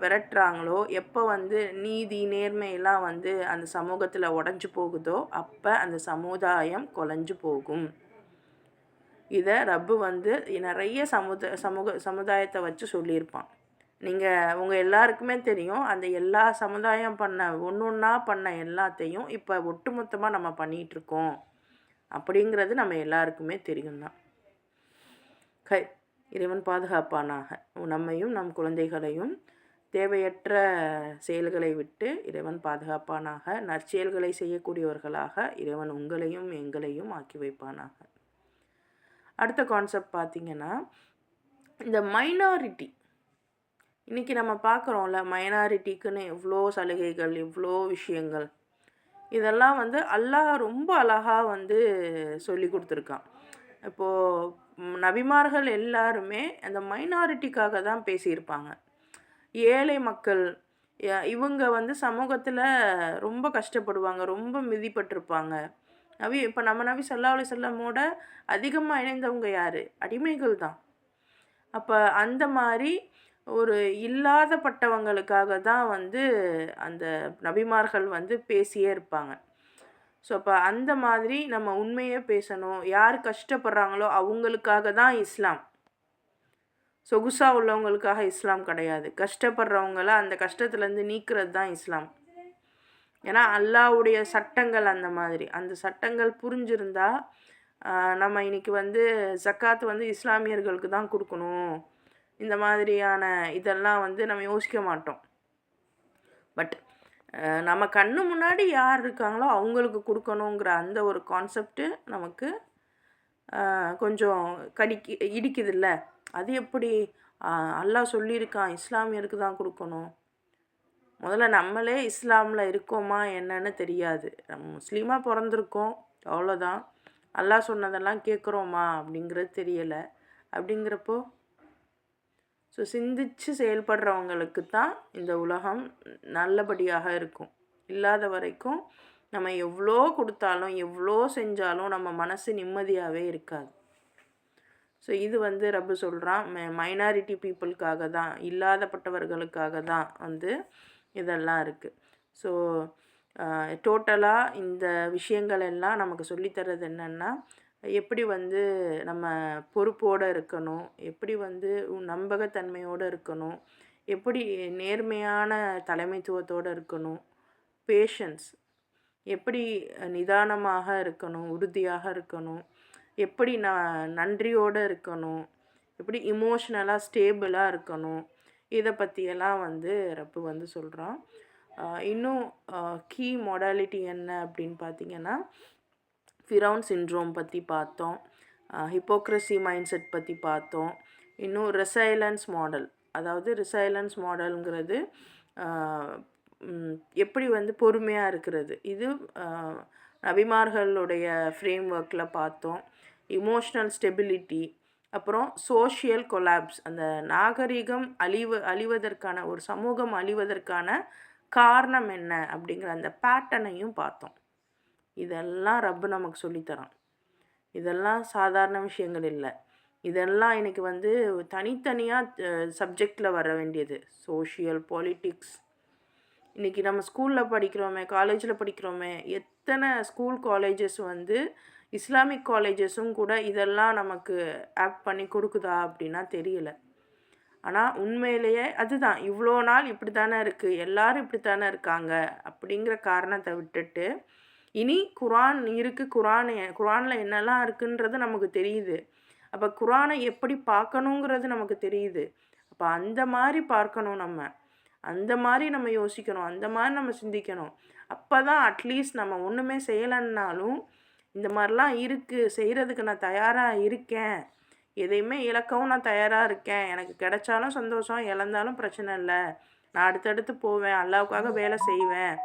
விரட்டுறாங்களோ, எப்போ வந்து நீதி நேர்மையெல்லாம் வந்து அந்த சமூகத்தில் உடஞ்சி போகுதோ அப்போ அந்த சமுதாயம் குலைஞ்சு போகும். இதை ரப்பு வந்து நிறைய சமுதாயத்தை வச்சு சொல்லியிருப்பான். உங்கள் எல்லாருக்குமே தெரியும். அந்த எல்லா சமுதாயம் பண்ண ஒன்றா பண்ண எல்லாத்தையும் இப்போ ஒட்டுமொத்தமாக நம்ம பண்ணிகிட்ருக்கோம் அப்படிங்கிறது நம்ம எல்லாருக்குமே தெரியும் தான். இறைவன் பாதுகாப்பானாக. நம்மையும் நம் குழந்தைகளையும் தேவையற்ற செயல்களை விட்டு இறைவன் பாதுகாப்பானாக. நற்செயல்களை செய்யக்கூடியவர்களாக இறைவன் உங்களையும் எங்களையும் ஆக்கி வைப்பானாக. அடுத்த கான்செப்ட் பார்த்திங்கன்னா, இந்த மைனாரிட்டி இன்றைக்கி நம்ம பார்க்குறோம்ல, மைனாரிட்டிக்குன்னு எவ்வளோ சலுகைகள், எவ்வளோ விஷயங்கள். இதெல்லாம் வந்து அல்லாஹ் ரொம்ப அழகாக வந்து சொல்லி கொடுத்துருக்கான். இப்போது நபிமார்கள் எல்லாருமே அந்த மைனாரிட்டிக்காக தான் பேசியிருப்பாங்க. ஏழை மக்கள் இவங்க வந்து சமூகத்தில் ரொம்ப கஷ்டப்படுவாங்க, ரொம்ப மிதிப்பட்டிருப்பாங்க. இப்போ நம்ம நபி ஸல்லல்லாஹு அலைஹி வஸல்லமோட அதிகமாக இணைந்தவங்க யார்? அடிமைகள் தான். அப்போ அந்த மாதிரி ஒரு இல்லாதப்பட்டவங்களுக்காக தான் வந்து அந்த நபிமார்கள் வந்து பேசியே இருப்பாங்க. ஸோ அப்போ அந்த மாதிரி நம்ம உண்மையே பேசணும். யார் கஷ்டப்படுறாங்களோ அவங்களுக்காக தான் இஸ்லாம். சொகுசாக உள்ளவங்களுக்காக இஸ்லாம் கிடையாது. கஷ்டப்படுறவங்கள அந்த கஷ்டத்துலேருந்து நீக்கிறது தான் இஸ்லாம். ஏன்னா அல்லாஹ்வுடைய சட்டங்கள் அந்த மாதிரி. அந்த சட்டங்கள் புரிஞ்சிருந்தா நம்ம இன்றைக்கி வந்து ஜக்காத் வந்து இஸ்லாமியர்களுக்கு தான் கொடுக்கணும், இந்த மாதிரியான இதெல்லாம் வந்து நம்ம யோசிக்க மாட்டோம். பட் நம்ம கண்ணு முன்னாடி யார் இருக்காங்களோ அவங்களுக்கு கொடுக்கணுங்கிற அந்த ஒரு கான்செப்ட்டு நமக்கு கொஞ்சம் இடிக்குதில்ல. அது எப்படி அல்லாஹ் சொல்லியிருக்கான் இஸ்லாமியருக்கு தான் கொடுக்கணும்? முதல்ல நம்மளே இஸ்லாமில் இருக்கோமா என்னன்னு தெரியாது. நம்ம முஸ்லீமாக பிறந்திருக்கோம், அவ்வளோதான். அல்லாஹ் சொன்னதெல்லாம் கேட்குறோமா அப்படிங்கிறது தெரியலை. அப்படிங்கிறப்போ ஸோ சிந்திச்சு செயல்படுறவங்களுக்கு தான் இந்த உலகம் நல்லபடியாக இருக்கும். இல்லாத வரைக்கும் நம்ம எவ்வளோ கொடுத்தாலும் எவ்வளோ செஞ்சாலும் நம்ம மனசு நிம்மதியாகவே இருக்காது. ஸோ இது வந்து ரப்பு சொல்கிறான் மைனாரிட்டி பீப்புளுக்காக தான், இல்லாதப்பட்டவர்களுக்காக தான் வந்து இதெல்லாம் இருக்குது. ஸோ டோட்டலாக இந்த விஷயங்கள் எல்லாம் நமக்கு சொல்லித்தரது என்னென்னா, எப்படி வந்து நம்ம பொறுப்போடு இருக்கணும், எப்படி வந்து நம்பகத்தன்மையோடு இருக்கணும், எப்படி நேர்மையான தலைமைத்துவத்தோடு இருக்கணும், பேஷன்ஸ் எப்படி நிதானமாக இருக்கணும், உறுதியாக இருக்கணும், எப்படி நன்றியோடு இருக்கணும், எப்படி இமோஷ்னலாக ஸ்டேபிளாக இருக்கணும், இதை பற்றியெல்லாம் வந்து ரப்பு வந்து சொல்கிறான். இன்னும் கீ மொடாலிட்டி என்ன அப்படின்னு பார்த்திங்கன்னா, ஃபிரௌன் சிண்ட்ரோம் பற்றி பார்த்தோம், ஹிப்போக்ரஸி மைண்ட் செட் பற்றி பார்த்தோம். இன்னும் ரெசைலன்ஸ் மாடல், அதாவது ரெசைலன்ஸ் மாடலுங்கிறது எப்படி வந்து பொறுமையாக இருக்கிறது, இது நபிமார்களுடைய ஃப்ரேம் ஒர்க்கில் பார்த்தோம். இமோஷ்னல் ஸ்டெபிலிட்டி, அப்புறம் சோஷியல் கொலாப்ஸ், அந்த நாகரிகம் அழிவதற்கான, ஒரு சமூகம் அழிவதற்கான காரணம் என்ன அப்படிங்கிற அந்த பேட்டர்னையும் பார்த்தோம். இதெல்லாம் ரப்பு நமக்கு சொல்லித்தரான். இதெல்லாம் சாதாரண விஷயங்கள் இல்லை. இதெல்லாம் இன்றைக்கி வந்து தனித்தனியாக சப்ஜெக்டில் வர வேண்டியது. Social, politics. இன்றைக்கி நம்ம ஸ்கூலில் படிக்கிறோமே, காலேஜில் படிக்கிறோமே, எத்தனை ஸ்கூல் காலேஜஸ் வந்து இஸ்லாமிக் காலேஜஸும் கூட இதெல்லாம் நமக்கு ஆக்ட் பண்ணி கொடுக்குதா அப்படின்னா தெரியல. ஆனால் உண்மையிலேயே அதுதான், இவ்வளோ நாள் இப்படி தானே இருக்குது, எல்லோரும் இப்படி தானே இருக்காங்க அப்படிங்கிற காரணத்தை விட்டுட்டு, இனி குரான் இருக்குது, குரானில் என்னெல்லாம் இருக்குன்றது நமக்கு தெரியுது. அப்போ குரானை எப்படி பார்க்கணுங்கிறது நமக்கு தெரியுது. அப்போ அந்த மாதிரி பார்க்கணும், அந்த மாதிரி நம்ம யோசிக்கணும், அந்த மாதிரி நம்ம சிந்திக்கணும். அப்போ தான் அட்லீஸ்ட் நம்ம ஒன்றுமே செய்யலைன்னாலும் இந்த மாதிரிலாம் இருக்குது, செய்கிறதுக்கு நான் தயாராக இருக்கேன், எதையுமே இழக்கவும் நான் தயாராக இருக்கேன், எனக்கு கிடைச்சாலும் சந்தோஷம், இழந்தாலும் பிரச்சனை இல்லை, நான் அடுத்தடுத்து போவேன், அல்லாவுக்காக வேலை செய்வேன்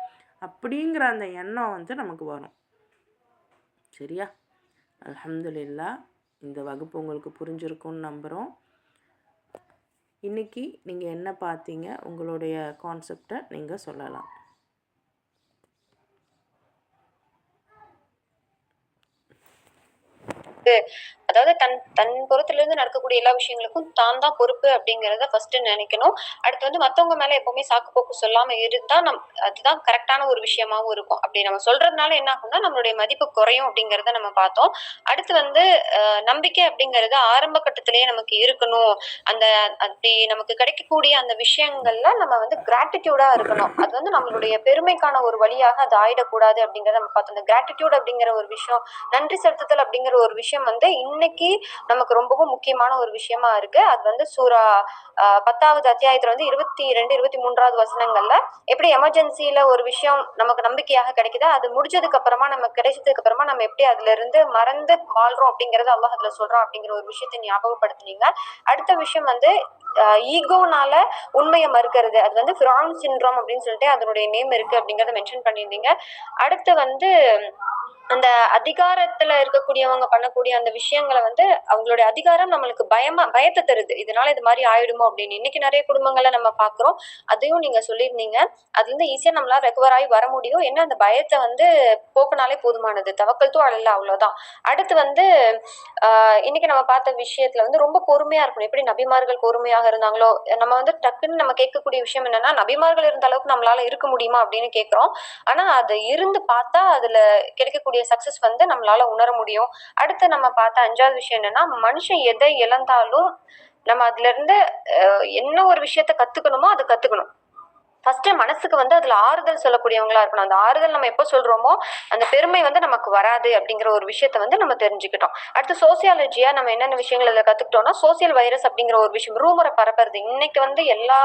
அப்படிங்கிற அந்த எண்ணம் வந்து நமக்கு வரும். சரியா? அல்ஹம்துலில்லாஹ், இந்த வகுப்பு உங்களுக்கு புரிஞ்சிருக்கும்னு நம்புகிறோம். இன்றைக்கி நீங்கள் என்ன பார்த்தீங்க, உங்களுடைய கான்செப்டை நீங்கள் சொல்லலாம். அதாவது தன் புறத்திலிருந்து நடக்கக்கூடிய எல்லா விஷயங்களுக்கும் தான் தான் பொறுப்பு அப்படிங்கிறத ஃபர்ஸ்ட் நினைக்கணும். அடுத்து வந்து மத்தவங்க மேல எப்பவுமே சாக்கு போக்கு சொல்லாம இருந்தா அதுதான் கரெக்டான ஒரு விஷயமாவும் இருக்கும். அப்படி நம்ம சொல்றதுனால என்ன ஆகும்னா நம்மளுடைய மதிப்பு குறையும் அப்படிங்கறத நம்ம பார்த்தோம். அடுத்து வந்து நம்பிக்கை அப்படிங்கறது ஆரம்ப கட்டத்திலேயே நமக்கு இருக்கணும். அந்த அப்படி நமக்கு கிடைக்கக்கூடிய அந்த விஷயங்கள்ல நம்ம வந்து கிராட்டிடியூடா இருக்கணும். அது வந்து நம்மளுடைய பெருமைக்கான ஒரு வழியாக அது ஆயிடக்கூடாது அப்படிங்கறத நம்ம பார்த்தோம். அந்த கிராட்டிடியூட் அப்படிங்கிற ஒரு விஷயம், நன்றி செலுத்துதல் அப்படிங்கிற ஒரு விஷயம் வந்து இன்னைக்கு நமக்கு ரொம்பவும் முக்கியமான ஒரு விஷயமா இருக்கு. அது வந்து சூரா 10வது அத்தியாயத்துல வந்து 22, 23வது வசனங்கள்ல எப்படி எமர்ஜென்சில ஒரு விஷயம் நமக்கு நம்பிக்கையாக கிடைக்குதா, அது முடிஞ்சதுக்கு அப்புறமா நமக்கு கிடைச்சதுக்கு அப்புறமா நம்ம எப்படி அதுல இருந்து மறந்து வாழ்றோம் அப்படிங்கறது அல்லாஹ் அதுல சொல்றோம் அப்படிங்கிற ஒரு விஷயத்தை ஞாபகப்படுத்துனீங்க. அடுத்த விஷயம் வந்து ஈகோனால உண்மையை மறுக்கிறது, அது வந்து ஃபிரௌன் சிண்ட்ரோம் அப்படின்னு சொல்லிட்டு அதனுடைய நேம் இருக்கு அப்படிங்கறத மென்ஷன் பண்ணியிருந்தீங்க. அடுத்து வந்து அந்த அதிகாரத்துல இருக்கக்கூடியவங்க பண்ணக்கூடிய அந்த விஷயங்களை வந்து அவங்களுடைய அதிகாரம் நம்மளுக்கு பயத்தை தருது, இதனால இது மாதிரி ஆயிடுமோ அப்படின்னு. இன்னைக்கு நிறைய குடும்பங்களை நம்ம பாக்குறோம். அதையும் நீங்க சொல்லியிருந்தீங்க. அதுல இருந்து ஈஸியா நம்மளால ரெக்கவர் ஆகி வர முடியும். என்ன, அந்த பயத்தை வந்து போக்குனாலே போதுமானது, தவக்கல் தூ அலல்லாஹ், அவ்வளவுதான். அடுத்து வந்து இன்னைக்கு நம்ம பார்த்த விஷயத்துல வந்து ரொம்ப பொறுமையா இருக்கணும். எப்படி நபிமார்கள் பொறுமையாக இருந்தாங்களோ, நம்ம வந்து டக்குன்னு நம்ம கேட்கக்கூடிய விஷயம் என்னன்னா, நபிமார்கள் இருந்த அளவுக்கு நம்மளால இருக்க முடியுமா அப்படின்னு கேட்கிறோம். ஆனா அது இருந்து பார்த்தா அதுல கிடைக்கக்கூடிய சக்சஸ் வந்து நம்மளால உணர முடியும். அடுத்து நம்ம பார்த்த 5வது விஷயம் என்னன்னா, மனுஷன் எதை இழந்தாலும் நம்ம அதுல இருந்து என்ன ஒரு விஷயத்த கத்துக்கணுமோ அதை கத்துக்கணும். ஃபர்ஸ்ட் மனசுக்கு வந்து அதுல ஆறுதல் சொல்லக்கூடியவங்களா இருக்கணும். அந்த ஆறுதல் நம்ம எப்போ சொல்றோமோ அந்த பெருமை வந்து நமக்கு வராது அப்படிங்கிற ஒரு விஷயத்த வந்து நம்ம தெரிஞ்சுக்கிட்டோம். அடுத்து சோசியாலஜியா நம்ம என்னென்ன விஷயங்கள் இதுல கத்துக்கிட்டோம்னா, சோசியல் வைரஸ் அப்படிங்கிற ஒரு விஷயம், ரூமரை பரப்புறது. இன்னைக்கு வந்து எல்லா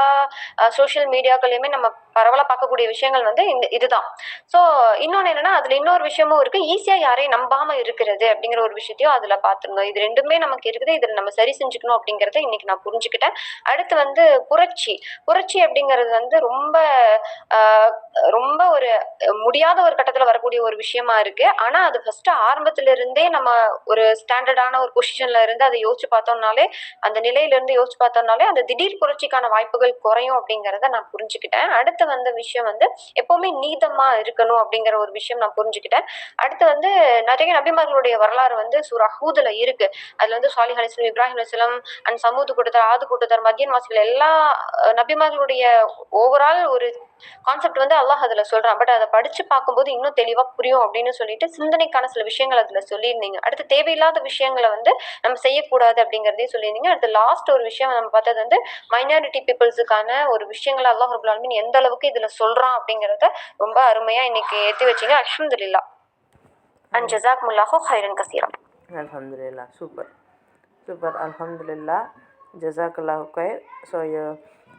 சோசியல் மீடியாக்களையுமே நம்ம பரவலா பார்க்கக்கூடிய விஷயங்கள் வந்து இதுதான். ஸோ இன்னொன்னு என்னன்னா, அதுல இன்னொரு விஷயமும் இருக்கு, ஈஸியா யாரையும் நம்பாம இருக்கிறது அப்படிங்கிற ஒரு விஷயத்தையும் அதுல பார்த்துருந்தோம். இது ரெண்டுமே நமக்கு இருக்குது, இதுல நம்ம சரி செஞ்சுக்கணும் அப்படிங்கறத இன்னைக்கு நான் புரிஞ்சுக்கிட்டேன். அடுத்து வந்து புரட்சி அப்படிங்கிறது வந்து ரொம்ப ஒரு முடியாத ஒரு கட்டத்துல வரக்கூடிய ஒரு விஷயமா இருக்கு. ஆனா அது ஃபர்ஸ்ட் ஆரம்பத்துல இருந்தே நம்ம ஒரு ஸ்டாண்டர்டான ஒரு பொசிஷன்ல இருந்து அதை யோசிச்சு பார்த்தோம்னாலே, அந்த நிலையில இருந்து யோசிச்சு பார்த்தோம்னாலே அந்த திடீர் புரட்சிக்கான வாய்ப்புகள் குறையும் அப்படிங்கறத நான் புரிஞ்சுக்கிட்டேன். அடுத்து வந்த விஷயம் வந்து எப்பவுமே நீதமா இருக்கணும் அப்படிங்கிற ஒரு விஷயம் நான் புரிஞ்சுக்கிட்டேன். அடுத்து வந்து நிறைய நபிமார்களுடைய வரலாறு வந்து சூரா ஹூதுல இருக்கு. அதுல வந்து சாலிஹ் அலைஹிஸ்ஸலாம், இப்ராஹிம் அலைஹிஸ்ஸலாம் அண்ட் சமூது கூட்டத்தார், ஆது கூட்டத்தார், மதியன் வாசிகள் எல்லா நபிமார்களுடைய ஓவரால் ஒரு கான்செப்ட் வந்து அல்லாஹ் அதுல சொல்றான். பட் அதை படிச்சு பார்க்கும்போது இன்னும் தெளிவா புரியும் அப்படின்னு சொல்லிட்டு சிந்தனைக்கான சில விஷயங்கள் அதுல சொல்லியிருந்தீங்க. அடுத்து தேவையில்லாத விஷயங்களை வந்து நம்ம செய்யக்கூடாது அப்படிங்கறதையும் சொல்லியிருந்தீங்க. அடுத்து லாஸ்ட் ஒரு விஷயம் நம்ம பார்த்தது வந்து மைனாரிட்டி பீப்புள்ஸுக்கான ஒரு விஷயங்களை அல்லாஹ் ரப்பல் ஆலமீன் எந்த அளவுக்கு இதுல சொல்றான் அப்படிங்கறத ரொம்ப அருமையா இன்னைக்கு ஏத்தி வச்சீங்க. அல்ஹம்துலில்லாஹ். அண்ட் ஜஸாக்குமுல்லாஹு ஹைரன் கஸீரா. அல்ஹம்துலில்லாஹ். Super super. அல்ஹம்துலில்லாஹ். ஜஸாக்கல்லாஹு கைர். ஸோ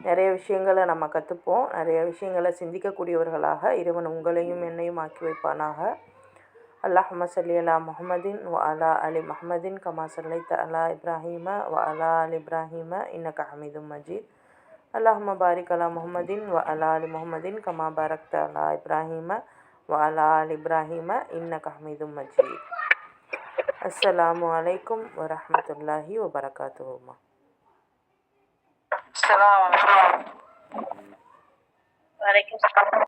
நிறைய விஷயங்களை நம்ம கற்றுப்போம். நிறைய விஷயங்களை சிந்திக்கக்கூடியவர்களாக இறைவன் உங்களையும் என்னையும் ஆக்கி வைப்பானாக. அல்லாஹும்ம ஸல்லி அலா முஹம்மதின் வ அலா அலி முஹம்மதின் கமா ஸல்லைத அலா இப்ராஹீம வ அலா அலி இப்ராஹீம இன்னக ஹமீதும் மஜீத். அல்லாஹும்ம பாரிக் அலா முஹம்மதின் வ அலா அலி முஹம்மதின் கமா பாரக்த அலா இப்ராஹீம வ அலா அலி இப்ராஹீம இன்னக ஹமீதும் மஜீத். அஸ்ஸலாமு அலைக்கும் வரஹ்மத்துல்லாஹி வபரகாத்துஹு. வலைக்கும் சலாம்.